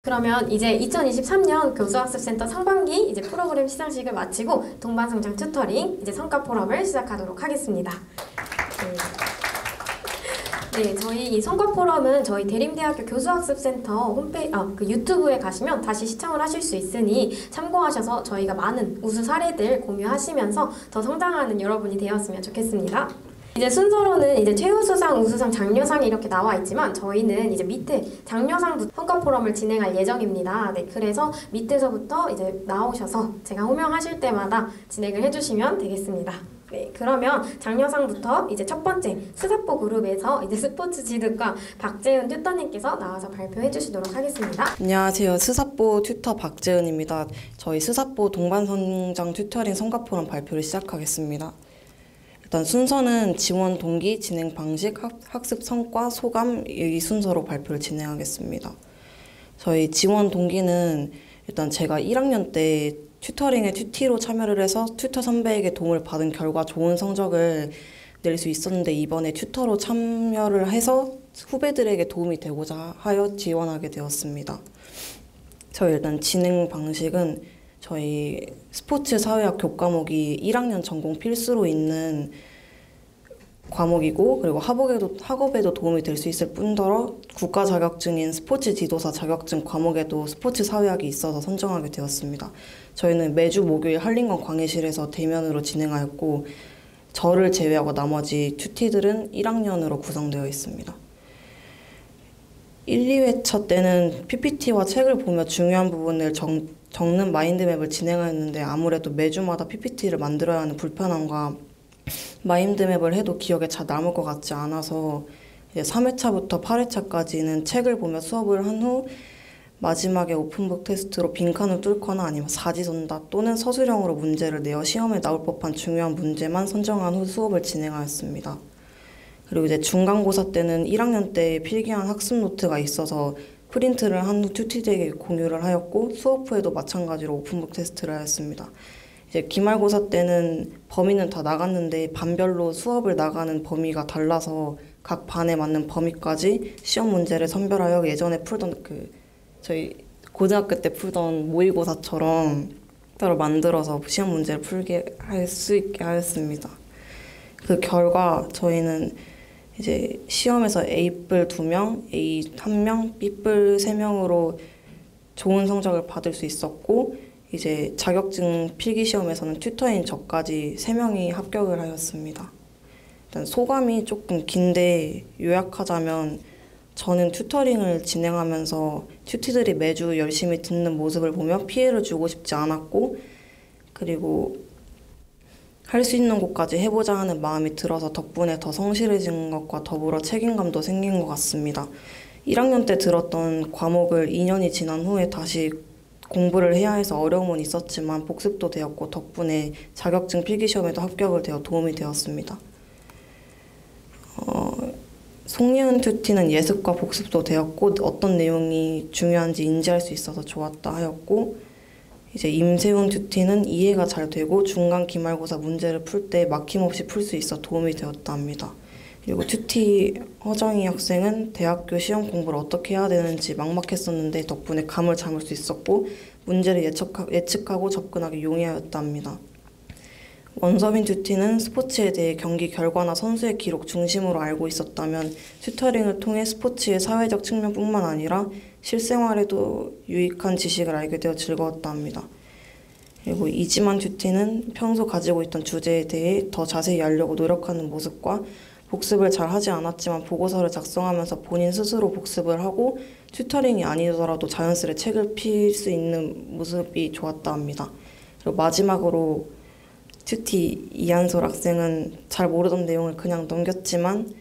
그러면 이제 2023년 교수학습센터 상반기 이제 프로그램 시상식을 마치고 동반성장 튜터링 이제 성과 포럼을 시작하도록 하겠습니다. 네, 저희 이 성과 포럼은 저희 대림대학교 교수학습센터 그 유튜브에 가시면 다시 시청을 하실 수 있으니 참고하셔서 저희가 많은 우수 사례들 공유하시면서 더 성장하는 여러분이 되었으면 좋겠습니다. 이제 순서로는 이제 최우수상, 우수상, 장려상이 이렇게 나와 있지만 저희는 이제 밑에 장려상부터 성과 포럼을 진행할 예정입니다. 네, 그래서 밑에서부터 이제 나오셔서 제가 호명하실 때마다 진행을 해주시면 되겠습니다. 네, 그러면 장려상부터 이제 첫 번째 스사포 그룹에서 이제 스포츠 지도과 박재은 튜터님께서 나와서 발표해 주시도록 하겠습니다. 안녕하세요. 스사포 튜터 박재은입니다. 저희 스사포 동반성장 튜터링 성과 포럼 발표를 시작하겠습니다. 일단 순서는 지원 동기, 진행 방식, 학습 성과, 소감 이 순서로 발표를 진행하겠습니다. 저희 지원 동기는 일단 제가 1학년 때 튜터링에 튜티로 참여를 해서 튜터 선배에게 도움을 받은 결과 좋은 성적을 낼 수 있었는데 이번에 튜터로 참여를 해서 후배들에게 도움이 되고자 하여 지원하게 되었습니다. 저희 일단 진행 방식은 저희 스포츠 사회학 교과목이 1학년 전공 필수로 있는 과목이고 그리고 학업에도 도움이 될 수 있을 뿐더러 국가 자격증인 스포츠 지도사 자격증 과목에도 스포츠 사회학이 있어서 선정하게 되었습니다. 저희는 매주 목요일 한림관 강의실에서 대면으로 진행하였고 저를 제외하고 나머지 튜티들은 1학년으로 구성되어 있습니다. 1, 2회차 때는 PPT와 책을 보며 중요한 부분을 적는 마인드맵을 진행하였는데 아무래도 매주마다 PPT를 만들어야 하는 불편함과 마인드맵을 해도 기억에 잘 남을 것 같지 않아서 이제 3회차부터 8회차까지는 책을 보며 수업을 한 후 마지막에 오픈북 테스트로 빈칸을 뚫거나 아니면 사지선다 또는 서술형으로 문제를 내어 시험에 나올 법한 중요한 문제만 선정한 후 수업을 진행하였습니다. 그리고 이제 중간고사 때는 1학년 때 필기한 학습 노트가 있어서 프린트를 한 후 튜티들에게 공유를 하였고 수업 후에도 마찬가지로 오픈북 테스트를 하였습니다. 이제 기말고사 때는 범위는 다 나갔는데 반별로 수업을 나가는 범위가 달라서 각 반에 맞는 범위까지 시험 문제를 선별하여 예전에 풀던 저희 고등학교 때 풀던 모의고사처럼 따로 만들어서 시험 문제를 풀게 할 수 있게 하였습니다. 그 결과 저희는 이제 시험에서 A뿔 2명, A 1명, B뿔 3명으로 좋은 성적을 받을 수 있었고 이제 자격증 필기시험에서는 튜터인 저까지 3명이 합격을 하였습니다. 일단 소감이 조금 긴데 요약하자면 저는 튜터링을 진행하면서 튜티들이 매주 열심히 듣는 모습을 보며 피해를 주고 싶지 않았고 그리고 할 수 있는 곳까지 해보자 하는 마음이 들어서 덕분에 더 성실해진 것과 더불어 책임감도 생긴 것 같습니다. 1학년 때 들었던 과목을 2년이 지난 후에 다시 공부를 해야 해서 어려움은 있었지만 복습도 되었고 덕분에 자격증 필기시험에도 합격을 되어 도움이 되었습니다. 송예은 튜티는 예습과 복습도 되었고 어떤 내용이 중요한지 인지할 수 있어서 좋았다 하였고 이제 임세훈 튜티는 이해가 잘 되고 중간 기말고사 문제를 풀 때 막힘없이 풀 수 있어 도움이 되었다 합니다. 그리고 튜티 허정희 학생은 대학교 시험 공부를 어떻게 해야 되는지 막막했었는데 덕분에 감을 잡을 수 있었고 문제를 예측하고 접근하기 용이하였다 합니다. 원서빈 튜티는 스포츠에 대해 경기 결과나 선수의 기록 중심으로 알고 있었다면 튜터링을 통해 스포츠의 사회적 측면뿐만 아니라 실생활에도 유익한 지식을 알게 되어 즐거웠다 합니다. 그리고 이지만 튜티는 평소 가지고 있던 주제에 대해 더 자세히 알려고 노력하는 모습과 복습을 잘 하지 않았지만 보고서를 작성하면서 본인 스스로 복습을 하고 튜터링이 아니더라도 자연스레 책을 필 수 있는 모습이 좋았다 합니다. 그리고 마지막으로 튜티 이한솔 학생은 잘 모르던 내용을 그냥 넘겼지만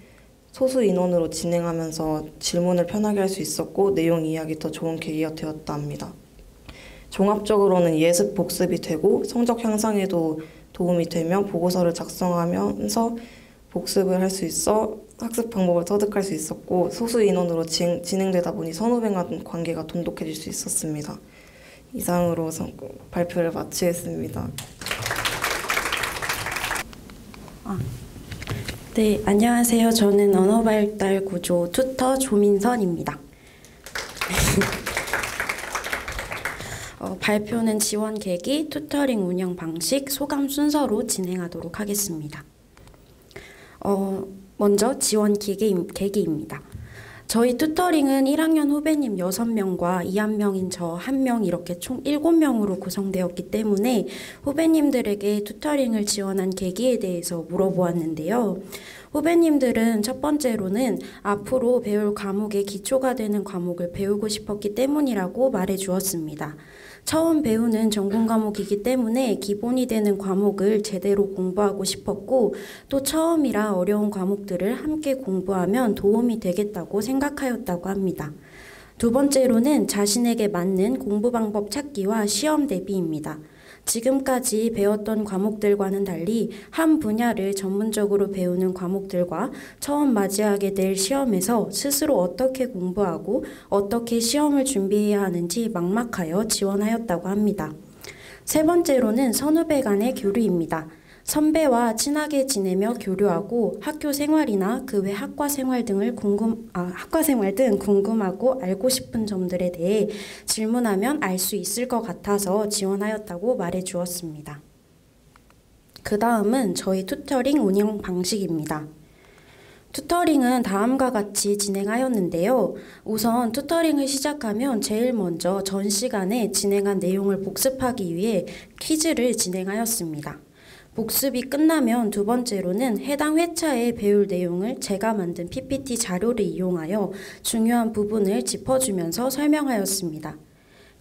소수 인원으로 진행하면서 질문을 편하게 할 수 있었고 내용 이해하기 더 좋은 계기가 되었다 합니다. 종합적으로는 예습 복습이 되고 성적 향상에도 도움이 되며 보고서를 작성하면서 복습을 할 수 있어 학습 방법을 터득할 수 있었고 소수 인원으로 진행되다 보니 선후배 간 관계가 돈독해질 수 있었습니다. 이상으로 발표를 마치겠습니다. 네, 안녕하세요. 저는 언어발달 구조 튜터 조민선입니다. 발표는 지원 계기, 튜터링 운영 방식, 소감 순서로 진행하도록 하겠습니다. 먼저 지원 계기입니다. 저희 튜터링은 1학년 후배님 6명과 2학년인 저 1명 이렇게 총 7명으로 구성되었기 때문에 후배님들에게 튜터링을 지원한 계기에 대해서 물어보았는데요. 후배님들은 첫 번째로는 앞으로 배울 과목의 기초가 되는 과목을 배우고 싶었기 때문이라고 말해 주었습니다. 처음 배우는 전공 과목이기 때문에 기본이 되는 과목을 제대로 공부하고 싶었고 또 처음이라 어려운 과목들을 함께 공부하면 도움이 되겠다고 생각하였다고 합니다. 두 번째로는 자신에게 맞는 공부 방법 찾기와 시험 대비입니다. 지금까지 배웠던 과목들과는 달리 한 분야를 전문적으로 배우는 과목들과 처음 맞이하게 될 시험에서 스스로 어떻게 공부하고 어떻게 시험을 준비해야 하는지 막막하여 지원하였다고 합니다. 세 번째로는 선후배 간의 교류입니다. 선배와 친하게 지내며 교류하고 학교 생활이나 그 외 학과 생활 등 궁금하고 알고 싶은 점들에 대해 질문하면 알 수 있을 것 같아서 지원하였다고 말해 주었습니다. 그 다음은 저희 튜터링 운영 방식입니다. 튜터링은 다음과 같이 진행하였는데요. 우선 튜터링을 시작하면 제일 먼저 전 시간에 진행한 내용을 복습하기 위해 퀴즈를 진행하였습니다. 복습이 끝나면 두 번째로는 해당 회차에 배울 내용을 제가 만든 PPT 자료를 이용하여 중요한 부분을 짚어주면서 설명하였습니다.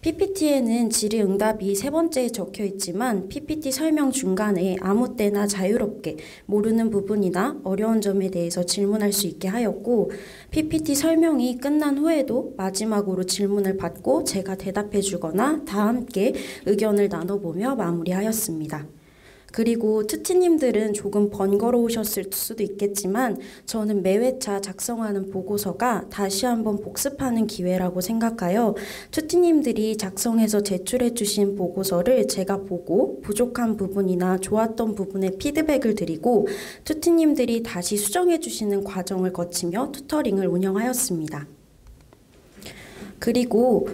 PPT에는 질의응답이 세 번째에 적혀 있지만 PPT 설명 중간에 아무 때나 자유롭게 모르는 부분이나 어려운 점에 대해서 질문할 수 있게 하였고 PPT 설명이 끝난 후에도 마지막으로 질문을 받고 제가 대답해 주거나 다 함께 의견을 나눠보며 마무리하였습니다. 그리고 튜티님들은 조금 번거로우셨을 수도 있겠지만 저는 매회차 작성하는 보고서가 다시 한번 복습하는 기회라고 생각하여 튜티님들이 작성해서 제출해 주신 보고서를 제가 보고 부족한 부분이나 좋았던 부분에 피드백을 드리고 튜티님들이 다시 수정해 주시는 과정을 거치며 튜터링을 운영하였습니다. 그리고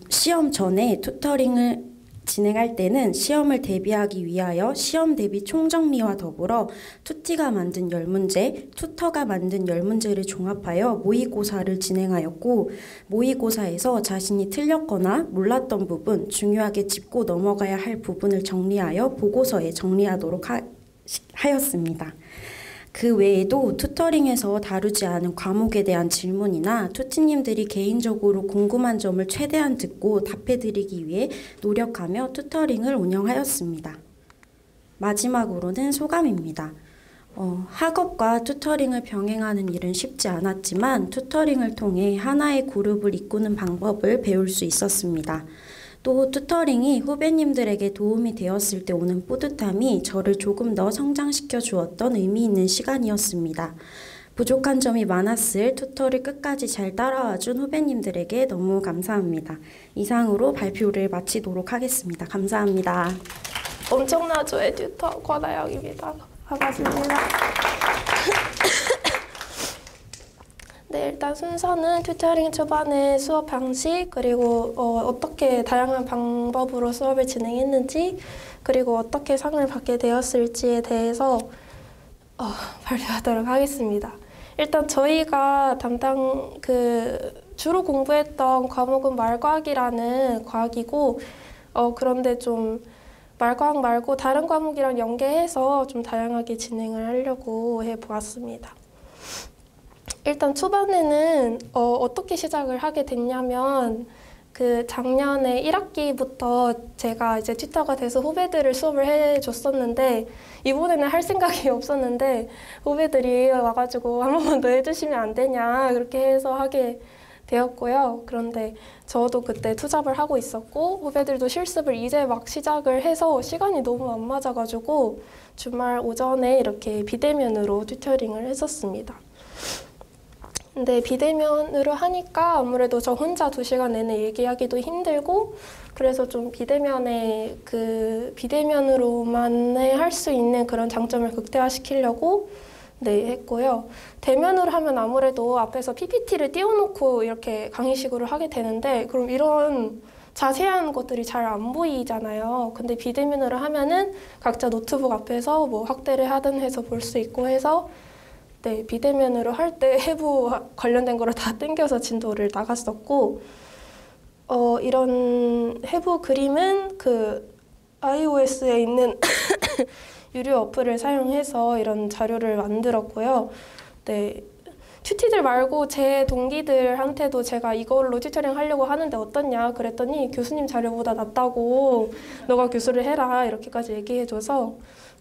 시험 전에 튜터링을 진행할 때는 시험을 대비하기 위하여 시험 대비 총정리와 더불어 튜터가 만든 10문제를 종합하여 모의고사를 진행하였고 모의고사에서 자신이 틀렸거나 몰랐던 부분, 중요하게 짚고 넘어가야 할 부분을 정리하여 보고서에 정리하도록 하였습니다. 그 외에도 튜터링에서 다루지 않은 과목에 대한 질문이나 튜티님들이 개인적으로 궁금한 점을 최대한 듣고 답해드리기 위해 노력하며 튜터링을 운영하였습니다. 마지막으로는 소감입니다. 학업과 튜터링을 병행하는 일은 쉽지 않았지만 튜터링을 통해 하나의 그룹을 이끄는 방법을 배울 수 있었습니다. 또 튜터링이 후배님들에게 도움이 되었을 때 오는 뿌듯함이 저를 조금 더 성장시켜 주었던 의미 있는 시간이었습니다. 부족한 점이 많았을 튜터를 끝까지 잘 따라와 준 후배님들에게 너무 감사합니다. 이상으로 발표를 마치도록 하겠습니다. 감사합니다. 엄청나죠의 튜터 권아영입니다. 반갑습니다. 네, 일단 순서는 튜터링 초반에 수업 방식, 그리고 어떻게 다양한 방법으로 수업을 진행했는지, 그리고 어떻게 상을 받게 되었을지에 대해서 발표하도록 하겠습니다. 일단 저희가 주로 공부했던 과목은 말과학이라는 과학이고, 그런데 좀 말과학 말고 다른 과목이랑 연계해서 좀 다양하게 진행을 하려고 해보았습니다. 일단 초반에는 어떻게 시작을 하게 됐냐면 작년에 1학기부터 제가 이제 튜터가 돼서 후배들을 수업을 해줬었는데 이번에는 할 생각이 없었는데 후배들이 와가지고 한 번만 더 해주시면 안 되냐 그렇게 해서 하게 되었고요. 그런데 저도 그때 투잡을 하고 있었고 후배들도 실습을 이제 막 시작을 해서 시간이 너무 안 맞아가지고 주말 오전에 이렇게 비대면으로 튜터링을 했었습니다. 근데 비대면으로 하니까 아무래도 저 혼자 2시간 내내 얘기하기도 힘들고 그래서 좀 비대면으로만 할 수 있는 그런 장점을 극대화시키려고 했고요. 대면으로 하면 아무래도 앞에서 PPT를 띄워놓고 이렇게 강의식으로 하게 되는데 그럼 이런 자세한 것들이 잘 안 보이잖아요. 근데 비대면으로 하면은 각자 노트북 앞에서 뭐 확대를 하든 해서 볼 수 있고 해서 네, 비대면으로 할 때 해부 관련된 거를 다 땡겨서 진도를 나갔었고 이런 해부 그림은 그 iOS에 있는 유료 어플을 사용해서 이런 자료를 만들었고요. 네, 튜티들 말고 제 동기들한테도 제가 이걸로 튜터링 하려고 하는데 어떻냐 그랬더니 교수님 자료보다 낫다고 너가 교수를 해라 이렇게까지 얘기해줘서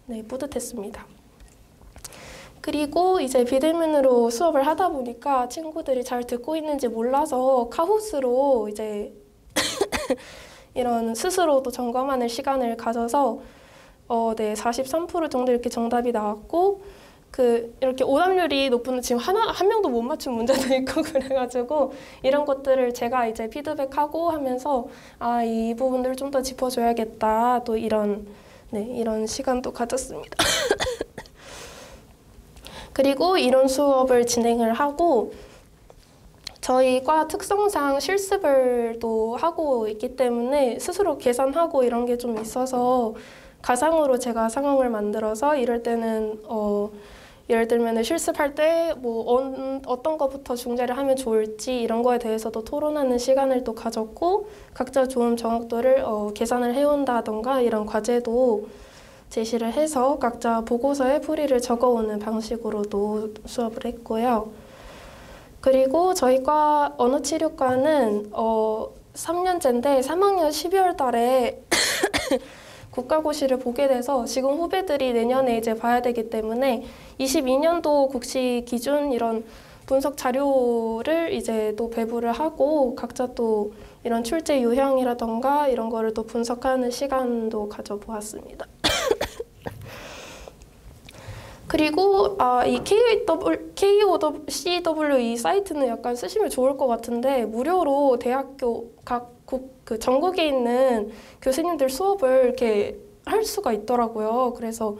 네, 뿌듯했습니다. 그리고 이제 비대면으로 수업을 하다 보니까 친구들이 잘 듣고 있는지 몰라서 카호스로 이제 이런 스스로도 점검하는 시간을 가져서 네, 43% 정도 이렇게 정답이 나왔고 이렇게 오답률이 높은 지금 한 명도 못 맞춘 문제도 있고 그래가지고 이런 것들을 제가 이제 피드백하고 하면서 이 부분들을 좀 더 짚어줘야겠다 또 이런 시간도 가졌습니다. 그리고 이론 수업을 진행을 하고 저희 과 특성상 실습을 또 하고 있기 때문에 스스로 계산하고 이런 게 좀 있어서 가상으로 제가 상황을 만들어서 이럴 때는 예를 들면 실습할 때 뭐 어떤 것부터 중재를 하면 좋을지 이런 거에 대해서도 토론하는 시간을 또 가졌고 각자 좋은 정확도를 계산을 해온다던가 이런 과제도 제시를 해서 각자 보고서에 풀이를 적어오는 방식으로도 수업을 했고요. 그리고 저희 과 언어치료과는 3년째인데 3학년 12월 달에 국가고시를 보게 돼서 지금 후배들이 내년에 이제 봐야 되기 때문에 22년도 국시 기준 이런 분석 자료를 이제 또 배부를 하고 각자 또 이런 출제 유형이라던가 이런 거를 또 분석하는 시간도 가져보았습니다. 그리고 이 KOCW 이 사이트는 약간 쓰시면 좋을 것 같은데 무료로 대학교 그 전국에 있는 교수님들 수업을 이렇게 할 수가 있더라고요. 그래서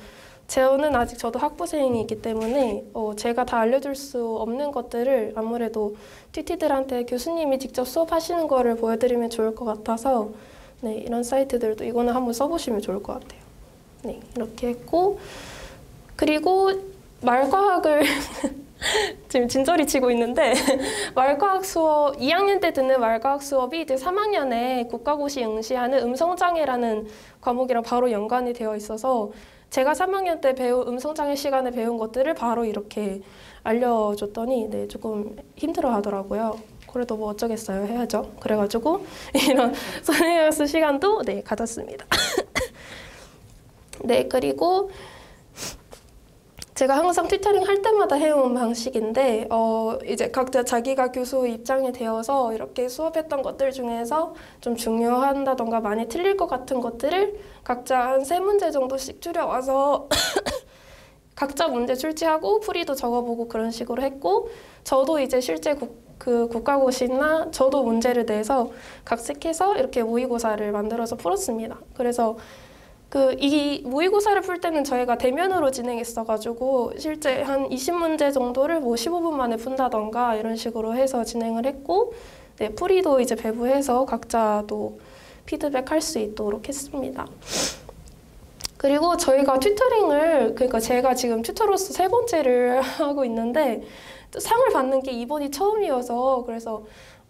저는 아직 저도 학부생이기 때문에 제가 다 알려줄 수 없는 것들을 아무래도 튜티들한테 교수님이 직접 수업하시는 거를 보여드리면 좋을 것 같아서 네, 이런 사이트들도 이거는 한번 써보시면 좋을 것 같아요. 네, 이렇게 했고 그리고 말과학을 지금 진저리 치고 있는데 말과학 수업 2학년 때 듣는 말과학 수업이 이제 3학년에 국가고시 응시하는 음성장애라는 과목이랑 바로 연관이 되어 있어서 제가 3학년 때 배운 음성장애 시간에 배운 것들을 바로 이렇게 알려줬더니 네, 조금 힘들어 하더라고요. 그래도 뭐 어쩌겠어요. 해야죠. 그래가지고 이런 선행학습 시간도 네, 가졌습니다. 네, 그리고 제가 항상 튜터링 할 때마다 해온 방식인데 이제 각자 자기가 교수 입장이 되어서 이렇게 수업했던 것들 중에서 좀 중요한다던가 많이 틀릴 것 같은 것들을 각자 한 3문제 정도씩 줄여와서 각자 문제 출제하고 풀이도 적어보고 그런 식으로 했고 저도 이제 실제 국가고시나 저도 문제를 내서 각색해서 이렇게 모의고사를 만들어서 풀었습니다. 그래서 이 모의고사를 풀 때는 저희가 대면으로 진행했어가지고 실제 한 20문제 정도를 뭐 15분 만에 푼다던가 이런 식으로 해서 진행을 했고 네, 풀이도 이제 배부해서 각자도 피드백할 수 있도록 했습니다. 그리고 저희가 튜터링을 그러니까 제가 지금 튜터로서 3번째를 하고 있는데 상을 받는 게 이번이 처음이어서 그래서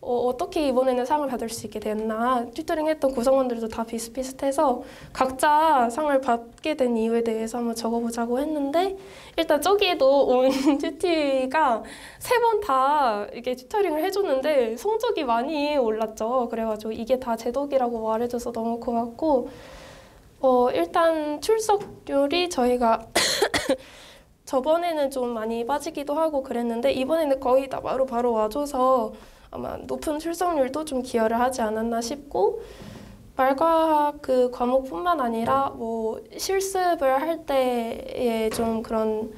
어떻게 이번에는 상을 받을 수 있게 됐나 튜터링 했던 구성원들도 다 비슷비슷해서 각자 상을 받게 된 이유에 대해서 한번 적어보자고 했는데 일단 저기에도 온 튜티가 3번 다 이게 튜터링을 해줬는데 성적이 많이 올랐죠. 그래가지고 이게 다 제 덕이라고 말해줘서 너무 고맙고 일단 출석률이 저희가 저번에는 좀 많이 빠지기도 하고 그랬는데 이번에는 거의 다 바로 와줘서 아마 높은 출석률도 좀 기여를 하지 않았나 싶고 말과학 그 과목뿐만 아니라 뭐 실습을 할 때의 좀 그런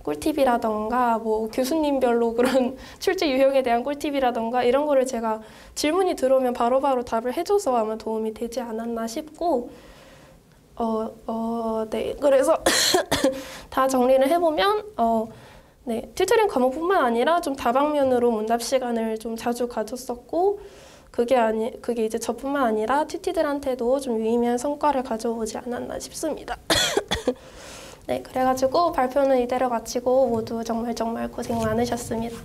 꿀팁이라던가 뭐 교수님별로 그런 출제 유형에 대한 꿀팁이라던가 이런 거를 제가 질문이 들어오면 바로바로 답을 해줘서 아마 도움이 되지 않았나 싶고 네 그래서 다 정리를 해보면 네, 튜터링 과목뿐만 아니라 좀 다방면으로 문답 시간을 좀 자주 가졌었고 그게 이제 저뿐만 아니라 튜티들한테도 좀 유의미한 성과를 가져오지 않았나 싶습니다. 네, 그래가지고 발표는 이대로 마치고 모두 정말 고생 많으셨습니다.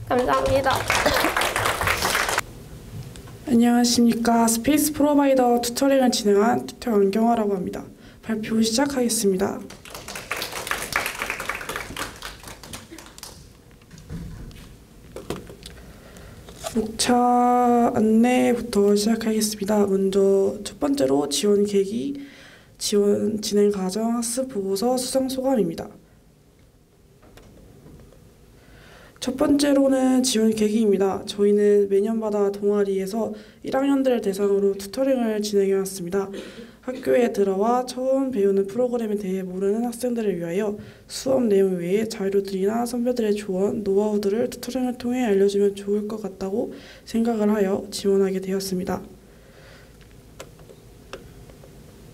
감사합니다. 안녕하십니까. 스페이스 프로바이더 튜터링을 진행한 튜터 안경화라고 합니다. 발표 시작하겠습니다. 목차 안내부터 시작하겠습니다. 먼저 첫 번째로 지원 계기, 지원 진행 과정, 학습 보고서 수상 소감입니다. 첫 번째로는 지원 계기입니다. 저희는 매년마다 동아리에서 1학년들을 대상으로 튜터링을 진행해왔습니다. 학교에 들어와 처음 배우는 프로그램에 대해 모르는 학생들을 위하여 수업 내용 외에 자료들이나 선배들의 조언, 노하우들을 튜터링을 통해 알려주면 좋을 것 같다고 생각을 하여 지원하게 되었습니다.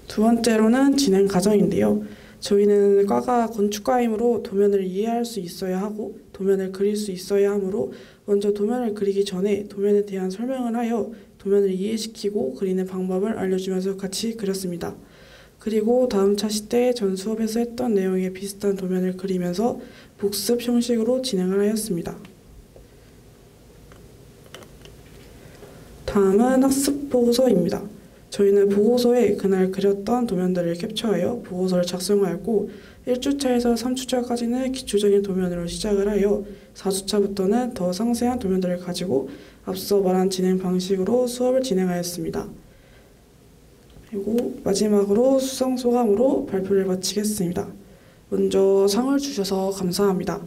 두 번째로는 진행 과정인데요. 저희는 과가 건축과이므로 도면을 이해할 수 있어야 하고 도면을 그릴 수 있어야 하므로 먼저 도면을 그리기 전에 도면에 대한 설명을 하여 도면을 이해시키고 그리는 방법을 알려주면서 같이 그렸습니다. 그리고 다음 차시 때 전 수업에서 했던 내용에 비슷한 도면을 그리면서 복습 형식으로 진행을 하였습니다. 다음은 학습 보고서입니다. 저희는 보고서에 그날 그렸던 도면들을 캡처하여 보고서를 작성하였고 1주차에서 3주차까지는 기초적인 도면으로 시작을 하여 4주차부터는 더 상세한 도면들을 가지고 앞서 말한 진행 방식으로 수업을 진행하였습니다. 그리고 마지막으로 수상 소감으로 발표를 마치겠습니다. 먼저 상을 주셔서 감사합니다.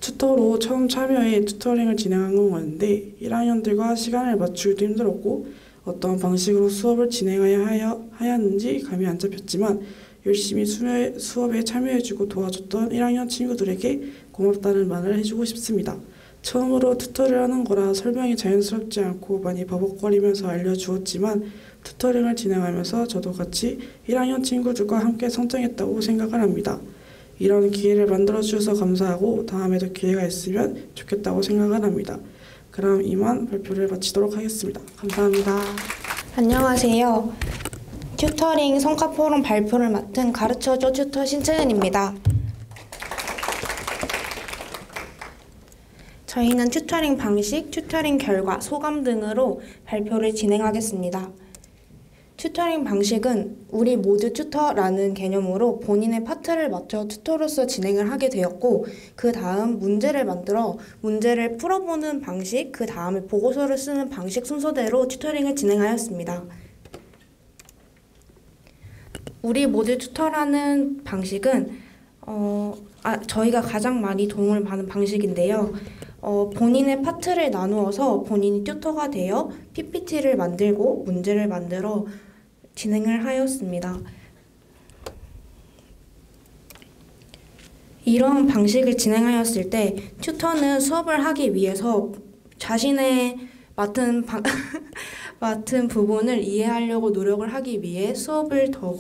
튜터로 처음 참여해 튜터링을 진행한 건데 1학년들과 시간을 맞추기도 힘들었고 어떤 방식으로 수업을 진행해야 하였는지 감이 안 잡혔지만 열심히 수업에 참여해주고 도와줬던 1학년 친구들에게 고맙다는 말을 해주고 싶습니다. 처음으로 튜터를 하는 거라 설명이 자연스럽지 않고 많이 버벅거리면서 알려주었지만 튜터링을 진행하면서 저도 같이 1학년 친구들과 함께 성장했다고 생각을 합니다. 이런 기회를 만들어주셔서 감사하고 다음에도 기회가 있으면 좋겠다고 생각을 합니다. 그럼 이만 발표를 마치도록 하겠습니다. 감사합니다. 안녕하세요. 튜터링 성과 포럼 발표를 맡은 가르쳐줘 튜터 신채은입니다. 저희는 튜터링 방식, 튜터링 결과, 소감 등으로 발표를 진행하겠습니다. 튜터링 방식은 우리 모두 튜터라는 개념으로 본인의 파트를 맡아 튜터로서 진행을 하게 되었고 그 다음 문제를 만들어 문제를 풀어보는 방식, 그 다음에 보고서를 쓰는 방식 순서대로 튜터링을 진행하였습니다. 우리 모두 튜터라는 방식은 저희가 가장 많이 도움을 받는 방식인데요. 본인의 파트를 나누어서 본인이 튜터가 되어 PPT를 만들고 문제를 만들어 진행을 하였습니다. 이런 방식을 진행하였을 때 튜터는 수업을 하기 위해서 자신의 맡은 부분을 이해하려고 노력을 하기 위해 수업을 더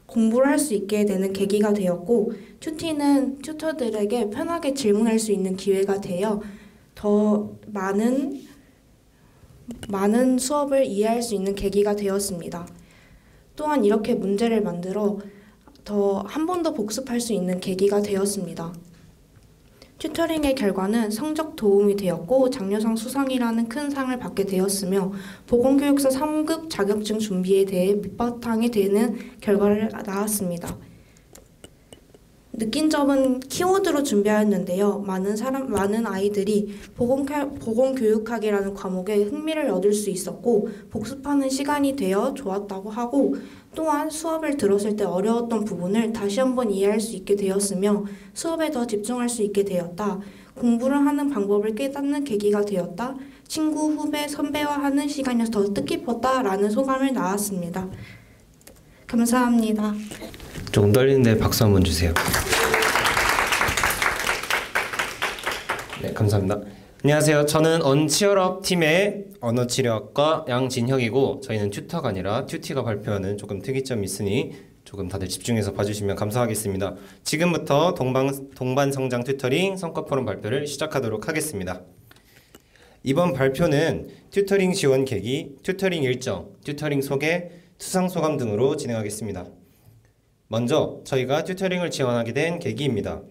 공부를 할 수 있게 되는 계기가 되었고 튜티는 튜터들에게 편하게 질문할 수 있는 기회가 되어 더 많은 수업을 이해할 수 있는 계기가 되었습니다. 또한 이렇게 문제를 만들어 더 한 번 더 복습할 수 있는 계기가 되었습니다. 튜터링의 결과는 성적 도움이 되었고 장려상 수상이라는 큰 상을 받게 되었으며 보건교육사 3급 자격증 준비에 대해 밑바탕이 되는 결과를 낳았습니다. 느낀 점은 키워드로 준비하였는데요. 많은 아이들이 보건교육학이라는 과목에 흥미를 얻을 수 있었고 복습하는 시간이 되어 좋았다고 하고 또한 수업을 들었을 때 어려웠던 부분을 다시 한번 이해할 수 있게 되었으며 수업에 더 집중할 수 있게 되었다. 공부를 하는 방법을 깨닫는 계기가 되었다. 친구, 후배, 선배와 하는 시간이 더 뜻깊었다라는 소감을 낳았습니다. 감사합니다. 조금 떨리는데 박수 한번 주세요. 네, 감사합니다. 안녕하세요. 저는 언치얼업 팀의 언어치료학과 양진혁이고 저희는 튜터가 아니라 튜티가 발표하는 조금 특이점이 있으니 조금 다들 집중해서 봐주시면 감사하겠습니다. 지금부터 동반 성장 튜터링 성과 포럼 발표를 시작하도록 하겠습니다. 이번 발표는 튜터링 지원 계기, 튜터링 일정, 튜터링 소개, 수상 소감 등으로 진행하겠습니다. 먼저 저희가 튜터링을 지원하게 된 계기입니다.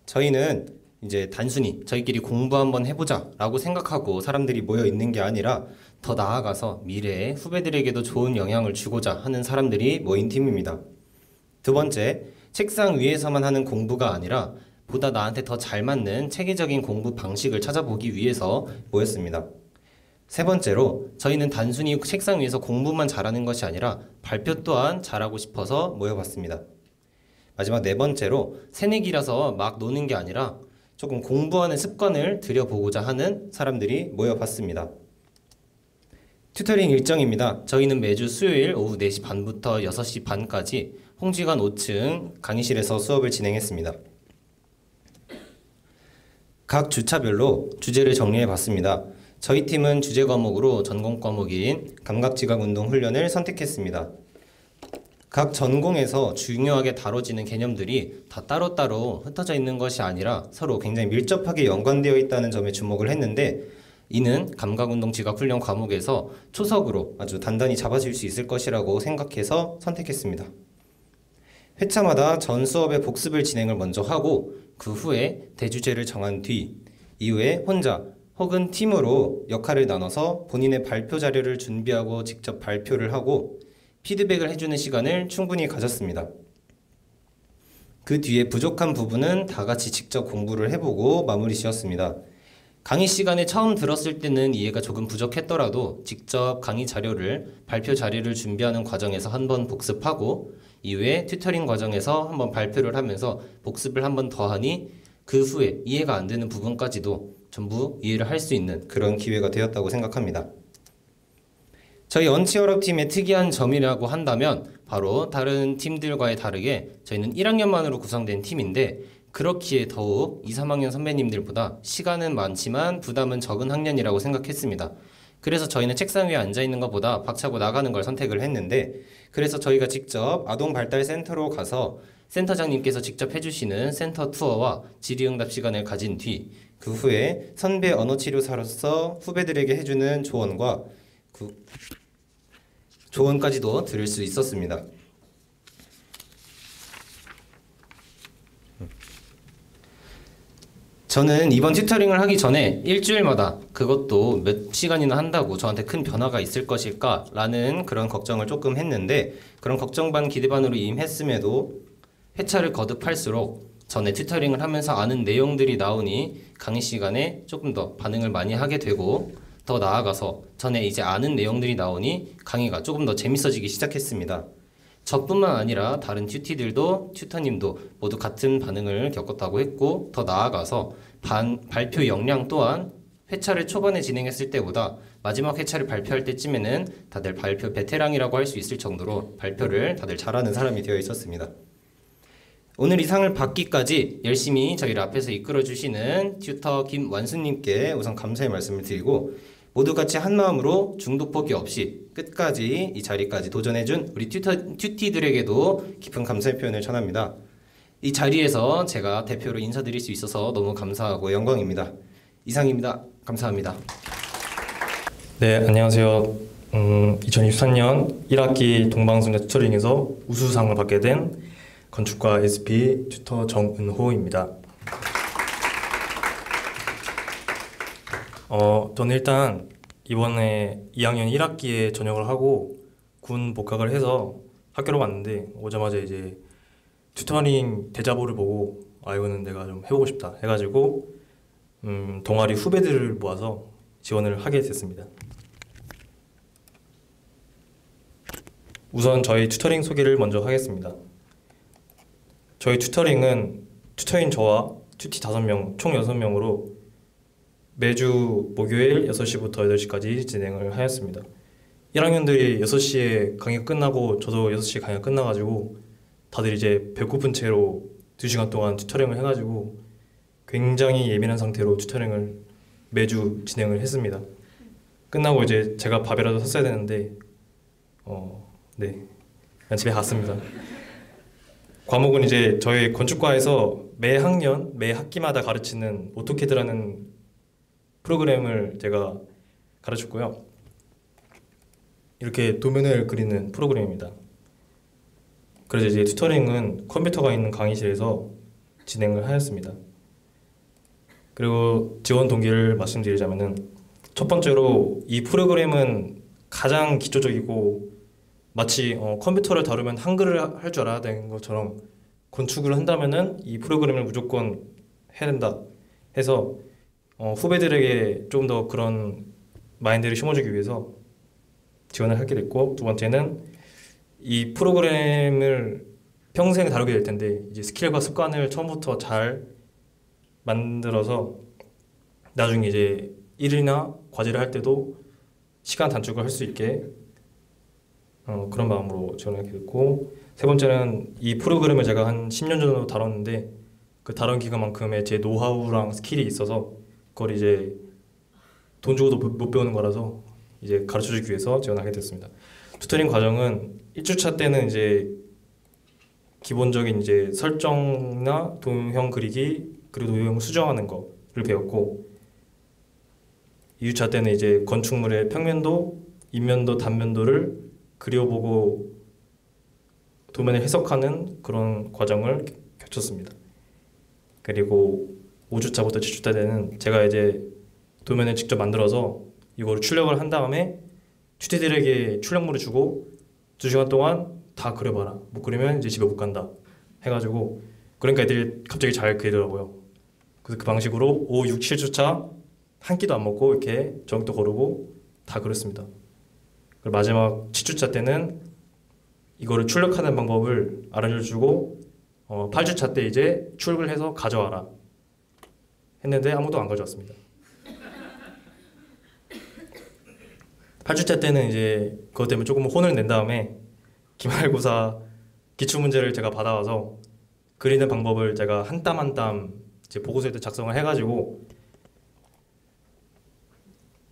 저희는 이제 단순히 저희끼리 공부 한번 해보자 라고 생각하고 사람들이 모여 있는 게 아니라 더 나아가서 미래의 후배들에게도 좋은 영향을 주고자 하는 사람들이 모인 팀입니다. 두 번째, 책상 위에서만 하는 공부가 아니라 보다 나한테 더 잘 맞는 체계적인 공부 방식을 찾아보기 위해서 모였습니다. 세 번째로, 저희는 단순히 책상 위에서 공부만 잘하는 것이 아니라 발표 또한 잘하고 싶어서 모여봤습니다. 마지막 네 번째로, 새내기라서 막 노는 게 아니라 조금 공부하는 습관을 들여보고자 하는 사람들이 모여봤습니다. 튜터링 일정입니다. 저희는 매주 수요일 오후 4시 반부터 6시 반까지 홍지관 5층 강의실에서 수업을 진행했습니다. 각 주차별로 주제를 정리해봤습니다. 저희 팀은 주제 과목으로 전공 과목인 감각지각운동 훈련을 선택했습니다. 각 전공에서 중요하게 다뤄지는 개념들이 다 따로따로 흩어져 있는 것이 아니라 서로 굉장히 밀접하게 연관되어 있다는 점에 주목을 했는데, 이는 감각운동지각훈련 과목에서 초석으로 아주 단단히 잡아줄 수 있을 것이라고 생각해서 선택했습니다. 회차마다 전 수업의 복습을 진행을 먼저 하고 그 후에 대주제를 정한 뒤 이후에 혼자 혹은 팀으로 역할을 나눠서 본인의 발표 자료를 준비하고 직접 발표를 하고 피드백을 해주는 시간을 충분히 가졌습니다. 그 뒤에 부족한 부분은 다 같이 직접 공부를 해보고 마무리 지었습니다. 강의 시간에 처음 들었을 때는 이해가 조금 부족했더라도 직접 강의 자료를, 발표 자료를 준비하는 과정에서 한번 복습하고 이후에 튜터링 과정에서 한번 발표를 하면서 복습을 한번 더 하니 그 후에 이해가 안 되는 부분까지도 전부 이해를 할 수 있는 그런 기회가 되었다고 생각합니다. 저희 언치어럽 팀의 특이한 점이라고 한다면 바로 다른 팀들과의 다르게 저희는 1학년만으로 구성된 팀인데, 그렇기에 더욱 2, 3학년 선배님들보다 시간은 많지만 부담은 적은 학년이라고 생각했습니다. 그래서 저희는 책상 위에 앉아있는 것보다 박차고 나가는 걸 선택을 했는데, 그래서 저희가 직접 아동발달센터로 가서 센터장님께서 직접 해주시는 센터 투어와 질의응답 시간을 가진 뒤 그 후에 선배 언어치료사로서 후배들에게 해주는 조언과 조언까지도 들을 수 있었습니다. 저는 이번 튜터링을 하기 전에 일주일마다 그것도 몇 시간이나 한다고 저한테 큰 변화가 있을 것일까 라는 그런 걱정을 조금 했는데, 그런 걱정 반 기대 반으로 임했음에도 회차를 거듭할수록 전에 튜터링을 하면서 아는 내용들이 나오니 강의 시간에 조금 더 반응을 많이 하게 되고, 더 나아가서 전에 이제 아는 내용들이 나오니 강의가 조금 더 재밌어지기 시작했습니다. 저뿐만 아니라 다른 튜티들도 튜터님도 모두 같은 반응을 겪었다고 했고, 더 나아가서 발표 역량 또한 회차를 초반에 진행했을 때보다 마지막 회차를 발표할 때쯤에는 다들 발표 베테랑이라고 할 수 있을 정도로 발표를 다들 잘하는 사람이 되어 있었습니다. 오늘 이 상을 받기까지 열심히 저희를 앞에서 이끌어주시는 튜터 김완수님께 우선 감사의 말씀을 드리고, 모두 같이 한마음으로 중도 포기 없이 끝까지 이 자리까지 도전해준 우리 튜티들에게도 깊은 감사의 표현을 전합니다. 이 자리에서 제가 대표로 인사드릴 수 있어서 너무 감사하고 영광입니다. 이상입니다. 감사합니다. 네, 안녕하세요. 2023년 1학기 동방송대 튜터링에서 우수상을 받게 된 건축과 SP 튜터 정은호입니다. 저는 일단 이번에 2학년 1학기에 전역을 하고 군 복학을 해서 학교로 왔는데, 오자마자 이제 튜터링 대자보를 보고 이거는 내가 좀 해보고 싶다 해가지고 동아리 후배들을 모아서 지원을 하게 됐습니다. 우선 저희 튜터링 소개를 먼저 하겠습니다. 저희 튜터링은 튜터인 저와 튜티 5명, 총 6명으로 매주 목요일 6시부터 8시까지 진행을 하였습니다. 1학년들이 6시에 강의가 끝나고 저도 6시에 강의가 끝나가지고 다들 이제 배고픈 채로 2시간 동안 튜터링을 해가지고 굉장히 예민한 상태로 튜터링을 매주 진행을 했습니다. 끝나고 이제 제가 밥이라도 샀어야 되는데 네, 그냥 집에 갔습니다. 과목은 이제 저희 건축과에서 매 학년, 매 학기마다 가르치는 오토캐드라는 프로그램을 제가 가르쳤고요. 이렇게 도면을 그리는 프로그램입니다. 그래서 이제 튜터링은 컴퓨터가 있는 강의실에서 진행을 하였습니다. 그리고 지원 동기를 말씀드리자면은 첫 번째로 이 프로그램은 가장 기초적이고 마치 컴퓨터를 다루면 한글을 할 줄 알아야 되는 것처럼 건축을 한다면은 이 프로그램을 무조건 해야 된다 해서 후배들에게 좀 더 그런 마인드를 심어주기 위해서 지원을 하게 됐고, 두 번째는 이 프로그램을 평생 다루게 될 텐데 이제 스킬과 습관을 처음부터 잘 만들어서 나중에 이제 일이나 과제를 할 때도 시간 단축을 할 수 있게 그런 마음으로 지원하게 됐고, 세 번째는 이 프로그램을 제가 한 10년 정도 다뤘는데 그 다룬 기간만큼의 제 노하우랑 스킬이 있어서 그걸 이제 돈 주고도 못 배우는 거라서 이제 가르쳐주기 위해서 지원하게 됐습니다. 튜터링 과정은 1주차 때는 이제 기본적인 이제 설정이나 도형 그리기 그리고 도형 수정하는 거를 배웠고, 2주차 때는 이제 건축물의 평면도, 인면도, 단면도를 그려보고 도면을 해석하는 그런 과정을 겹쳤습니다. 그리고 5주차부터 7주차 때는 제가 이제 도면을 직접 만들어서 이거를 출력을 한 다음에 튜티들에게 출력물을 주고 2시간 동안 다 그려봐라. 못 그리면 이제 집에 못 간다 해가지고, 그러니까 애들이 갑자기 잘 그리더라고요. 그래서 그 방식으로 5, 6, 7주차 한 끼도 안 먹고 이렇게 저녁도 거르고 다 그렸습니다. 그리고 마지막 7주차 때는 이거를 출력하는 방법을 알려주고 8주차 때 이제 출력을 해서 가져와라 했는데 아무도 안 가져왔습니다. 8주차 때는 이제 그것 때문에 조금 혼을 낸 다음에 기말고사 기출문제를 제가 받아와서 그리는 방법을 제가 한 땀 한 땀 이제 보고서에도 작성을 해가지고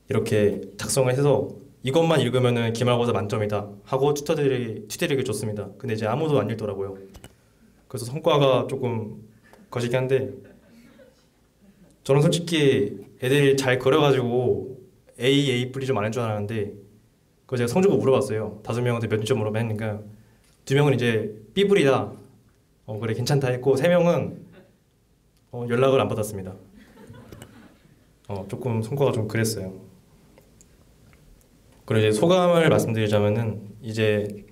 이렇게 작성을 해서 이것만 읽으면은 기말고사 만점이다 하고 튜터들에게 줬습니다. 근데 이제 아무도 안 읽더라고요. 그래서 성과가 조금 거시기 한데, 저는 솔직히 애들이 잘 그려가지고 A 뿌리 좀 안 할 줄 알았는데, 그거 제가 성적을 물어봤어요. 5명한테 몇 점 물어봤으니까 2명은 이제 B 뿌리다, 그래 괜찮다 했고, 3명은 연락을 안 받았습니다. 조금 성과가 좀 그랬어요. 그리고 이제 소감을 말씀드리자면은, 이제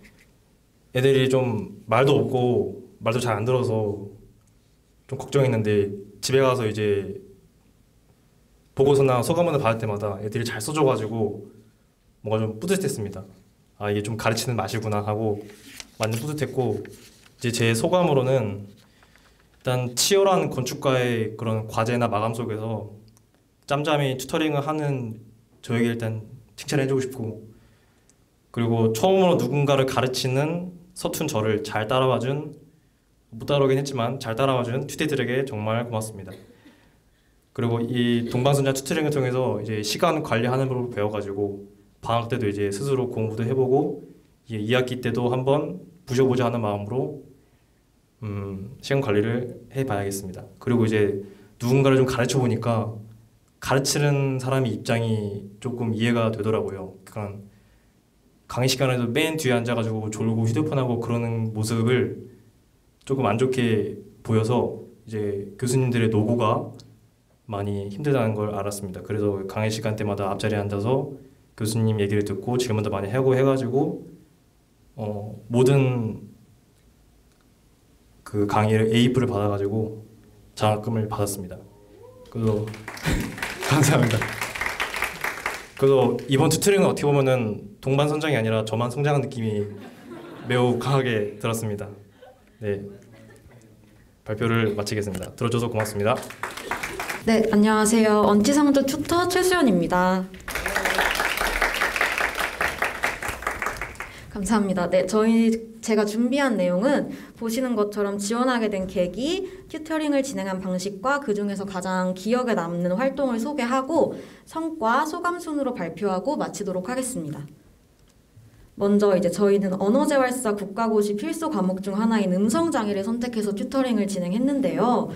애들이 좀 말도 없고 말도 잘 안 들어서 좀 걱정했는데 집에 가서 이제 보고서나 소감문을 받을 때마다 애들이 잘 써줘가지고 뭔가 좀 뿌듯했습니다. 아, 이게 좀 가르치는 맛이구나 하고 완전 뿌듯했고, 이제 제 소감으로는 일단 치열한 건축가의 그런 과제나 마감 속에서 짬짬이 튜터링을 하는 저에게 일단 칭찬해주고 싶고, 그리고 처음으로 누군가를 가르치는 서툰 저를 잘 따라와준, 못 따라오긴 했지만 잘 따라와준 튜티들에게 정말 고맙습니다. 그리고 이 동방선자 튜터링을 통해서 이제 시간 관리하는 법을 배워가지고 방학 때도 이제 스스로 공부도 해보고 2학기 때도 한번 부셔보자 하는 마음으로 시간 관리를 해봐야겠습니다. 그리고 이제 누군가를 좀 가르쳐 보니까 가르치는 사람의 입장이 조금 이해가 되더라고요. 그러니까 강의 시간에도 맨 뒤에 앉아가지고 졸고 휴대폰하고 그러는 모습을 조금 안 좋게 보여서 이제 교수님들의 노고가 많이 힘들다는 걸 알았습니다. 그래서 강의 시간 때마다 앞자리에 앉아서 교수님 얘기를 듣고 질문도 많이 하고 해가지고 모든 그 강의를 A뿔을 받아가지고 장학금을 받았습니다. 그래서 감사합니다. 그래서 이번 튜터링은 어떻게 보면은 동반 선장이 아니라 저만 성장한 느낌이 매우 강하게 들었습니다. 네, 발표를 마치겠습니다. 들어줘서 고맙습니다. 네, 안녕하세요. 언치상조 튜터 최수연입니다. 감사합니다. 네, 제가 준비한 내용은 보시는 것처럼 지원하게 된 계기, 튜터링을 진행한 방식과 그 중에서 가장 기억에 남는 활동을 소개하고 성과, 소감 순으로 발표하고 마치도록 하겠습니다. 먼저 이제 저희는 언어재활사 국가고시 필수 과목 중 하나인 음성장애를 선택해서 튜터링을 진행했는데요.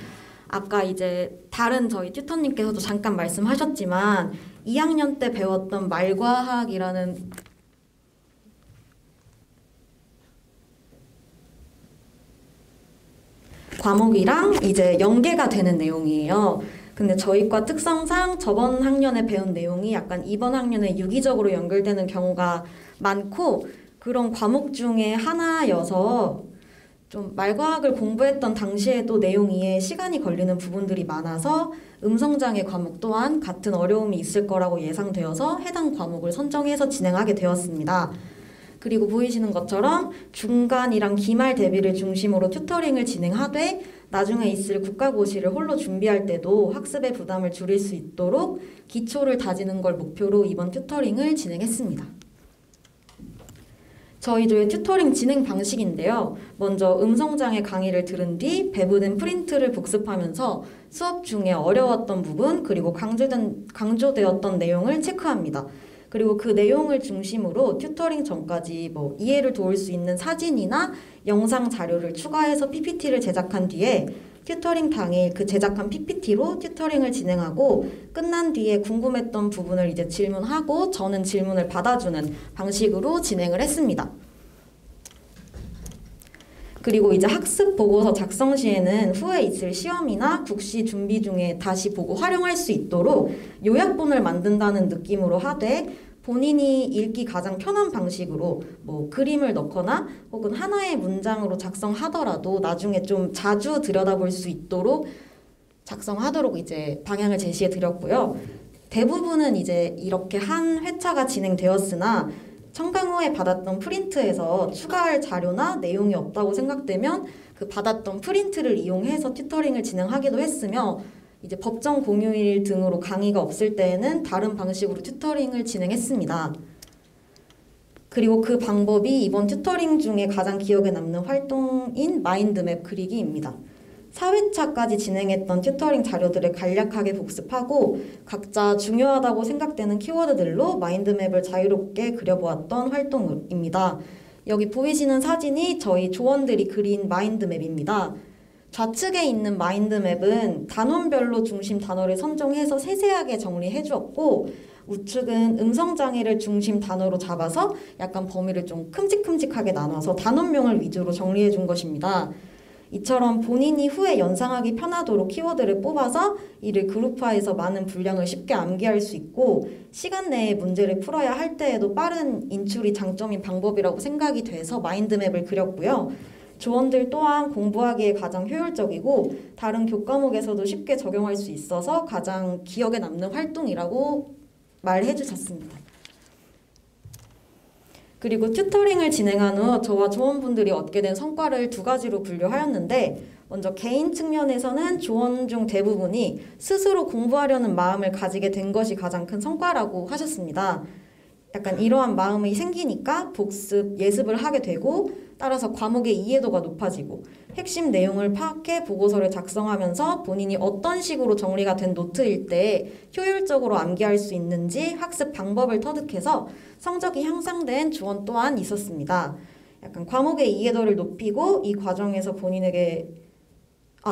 아까 이제 다른 저희 튜터님께서도 잠깐 말씀하셨지만 2학년 때 배웠던 말과학이라는 과목이랑 이제 연계가 되는 내용이에요. 근데 저희 과 특성상 저번 학년에 배운 내용이 약간 이번 학년에 유기적으로 연결되는 경우가 많고 그런 과목 중에 하나여서 좀 말과학을 공부했던 당시에도 내용 이해에 시간이 걸리는 부분들이 많아서 음성장애 과목 또한 같은 어려움이 있을 거라고 예상되어서 해당 과목을 선정해서 진행하게 되었습니다. 그리고 보이시는 것처럼 중간이랑 기말 대비를 중심으로 튜터링을 진행하되 나중에 있을 국가고시를 홀로 준비할 때도 학습의 부담을 줄일 수 있도록 기초를 다지는 걸 목표로 이번 튜터링을 진행했습니다. 저희들의 튜터링 진행 방식인데요. 먼저 음성장애 강의를 들은 뒤 배부된 프린트를 복습하면서 수업 중에 어려웠던 부분 그리고 강조되었던 내용을 체크합니다. 그리고 그 내용을 중심으로 튜터링 전까지 이해를 도울 수 있는 사진이나 영상 자료를 추가해서 PPT를 제작한 뒤에 튜터링 당일 그 제작한 PPT로 튜터링을 진행하고 끝난 뒤에 궁금했던 부분을 이제 질문하고 저는 질문을 받아주는 방식으로 진행을 했습니다. 그리고 이제 학습 보고서 작성 시에는 후에 있을 시험이나 국시 준비 중에 다시 보고 활용할 수 있도록 요약본을 만든다는 느낌으로 하되 본인이 읽기 가장 편한 방식으로 그림을 넣거나 혹은 하나의 문장으로 작성하더라도 나중에 좀 자주 들여다볼 수 있도록 작성하도록 이제 방향을 제시해 드렸고요. 대부분은 이제 이렇게 한 회차가 진행되었으나 청강 후에 받았던 프린트에서 추가할 자료나 내용이 없다고 생각되면 그 받았던 프린트를 이용해서 튜터링을 진행하기도 했으며 이제 법정 공휴일 등으로 강의가 없을 때에는 다른 방식으로 튜터링을 진행했습니다. 그리고 그 방법이 이번 튜터링 중에 가장 기억에 남는 활동인 마인드맵 그리기입니다. 4회차까지 진행했던 튜터링 자료들을 간략하게 복습하고 각자 중요하다고 생각되는 키워드들로 마인드맵을 자유롭게 그려보았던 활동입니다. 여기 보이시는 사진이 저희 조원들이 그린 마인드맵입니다. 좌측에 있는 마인드맵은 단원별로 중심 단어를 선정해서 세세하게 정리해 주었고 우측은 음성장애를 중심 단어로 잡아서 약간 범위를 좀 큼직큼직하게 나눠서 단원명을 위주로 정리해 준 것입니다. 이처럼 본인이 후에 연상하기 편하도록 키워드를 뽑아서 이를 그룹화해서 많은 분량을 쉽게 암기할 수 있고 시간 내에 문제를 풀어야 할 때에도 빠른 인출이 장점인 방법이라고 생각이 돼서 마인드맵을 그렸고요. 조원들 또한 공부하기에 가장 효율적이고 다른 교과목에서도 쉽게 적용할 수 있어서 가장 기억에 남는 활동이라고 말해 주셨습니다. 그리고 튜터링을 진행한 후 저와 조원분들이 얻게 된 성과를 두 가지로 분류하였는데 먼저 개인 측면에서는 조원 중 대부분이 스스로 공부하려는 마음을 가지게 된 것이 가장 큰 성과라고 하셨습니다. 약간 이러한 마음이 생기니까 복습, 예습을 하게 되고 따라서 과목의 이해도가 높아지고 핵심 내용을 파악해 보고서를 작성하면서 본인이 어떤 식으로 정리가 된 노트일 때 효율적으로 암기할 수 있는지 학습 방법을 터득해서 성적이 향상된 조원 또한 있었습니다. 약간 과목의 이해도를 높이고 이 과정에서 본인에게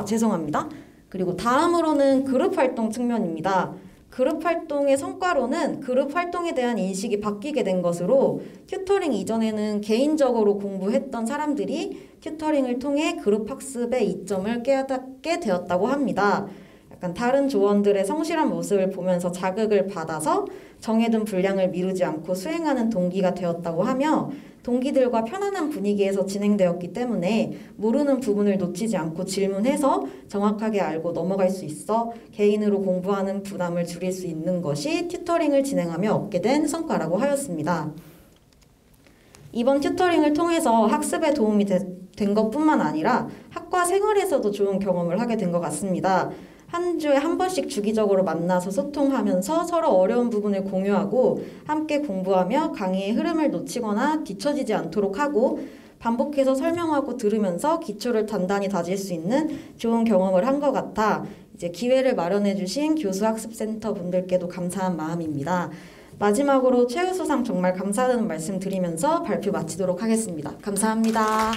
죄송합니다. 그리고 다음으로는 그룹 활동 측면입니다. 그룹 활동의 성과로는 그룹 활동에 대한 인식이 바뀌게 된 것으로 튜터링 이전에는 개인적으로 공부했던 사람들이 튜터링을 통해 그룹 학습의 이점을 깨닫게 되었다고 합니다. 약간 다른 조원들의 성실한 모습을 보면서 자극을 받아서 정해둔 분량을 미루지 않고 수행하는 동기가 되었다고 하며 동기들과 편안한 분위기에서 진행되었기 때문에 모르는 부분을 놓치지 않고 질문해서 정확하게 알고 넘어갈 수 있어 개인으로 공부하는 부담을 줄일 수 있는 것이 튜터링을 진행하며 얻게 된 성과라고 하였습니다. 이번 튜터링을 통해서 학습에 도움이 된 것뿐만 아니라 학과 생활에서도 좋은 경험을 하게 된 것 같습니다. 한 주에 한 번씩 주기적으로 만나서 소통하면서 서로 어려운 부분을 공유하고 함께 공부하며 강의의 흐름을 놓치거나 뒤처지지 않도록 하고 반복해서 설명하고 들으면서 기초를 단단히 다질 수 있는 좋은 경험을 한 것 같아 이제 기회를 마련해 주신 교수학습센터 분들께도 감사한 마음입니다. 마지막으로 최우수상 정말 감사하다는 말씀 드리면서 발표 마치도록 하겠습니다. 감사합니다.